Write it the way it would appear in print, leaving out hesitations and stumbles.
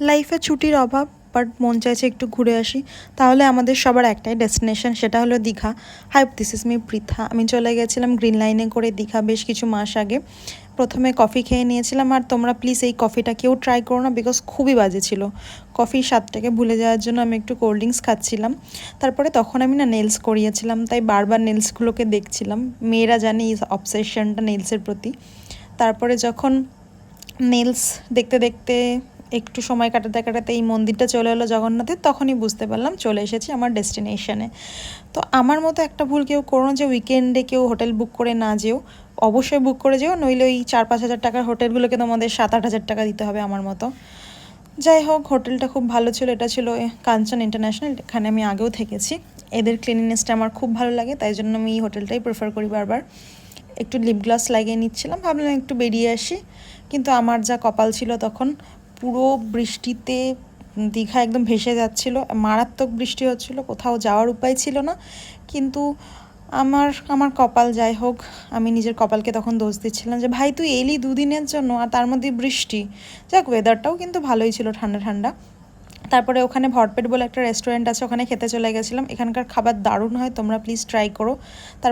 লাইফে ছুটির অভাব, বাট মন চাইছে একটু ঘুরে আসি। তাহলে আমাদের সবার একটাই ডেস্টিনেশন, সেটা হলো Digha. Hi, this is me Pritha. আমি চলে গেছিলাম গ্রিন লাইনে করে দীঘা বেশ কিছু মাস আগে। প্রথমে কফি খেয়ে নিয়েছিলাম, আর তোমরা প্লিজ এই কফিটা কেউ ট্রাই করো না, বিকজ খুবই বাজে ছিল। কফির স্বাদটাকে ভুলে যাওয়ার জন্য আমি একটু কোল্ড ড্রিঙ্কস খাচ্ছিলাম। তারপরে তখন আমি না নেলস করিয়েছিলাম, তাই বারবার নেলসগুলোকে দেখছিলাম। মেয়েরা জানে এই অবসেশনটা নেলসের প্রতি। তারপরে যখন নেলস দেখতে দেখতে একটু সময় কাটাতে কাটাতে এই মন্দিরটা চলে এলো জগন্নাথের, তখনই বুঝতে পারলাম চলে এসেছি আমার ডেস্টিনেশনে। তো আমার মতো একটা ভুল কেউ করো না যে উইকেন্ডে কেউ হোটেল বুক করে না যেও। অবশ্যই বুক করে যেও, নইলে ওই 4-5 হাজার টাকার হোটেলগুলোকে তোমাদের 7-8 হাজার টাকা দিতে হবে আমার মতো। যাই হোক, হোটেলটা খুব ভালো ছিল। এটা ছিল কাঞ্চন ইন্টারন্যাশনাল, এখানে আমি আগেও থেকেছি। এদের ক্লিনিনেসটা আমার খুব ভালো লাগে, তাই জন্য আমি এই হোটেলটাই প্রেফার করি বারবার। একটু লিপ গ্লস লাগিয়ে নিচ্ছিলাম, ভাবলাম একটু বেরিয়ে আসি। কিন্তু আমার যা কপাল ছিল তখন, পুরো বৃষ্টিতে দীঘা একদম ভেসে যাচ্ছিল, মারাত্মক বৃষ্টি হচ্ছিল, কোথাও যাওয়ার উপায় ছিল না। কিন্তু আমার আমার কপাল, যাই হোক, আমি নিজের কপালকে তখন দোষ দিচ্ছিলাম যে ভাই তুই এলি 2 দিনের জন্য, আর তার মধ্যে বৃষ্টি। যাক, ওয়েদারটাও কিন্তু ভালোই ছিল, ঠান্ডা ঠান্ডা। তারপরে ওখানে ভরপেট বলে একটা রেস্টুরেন্ট আছে, ওখানে খেতে চলে গেছিলাম। এখানকার খাবার দারুণ হয়, তোমরা প্লিজ ট্রাই করো। তার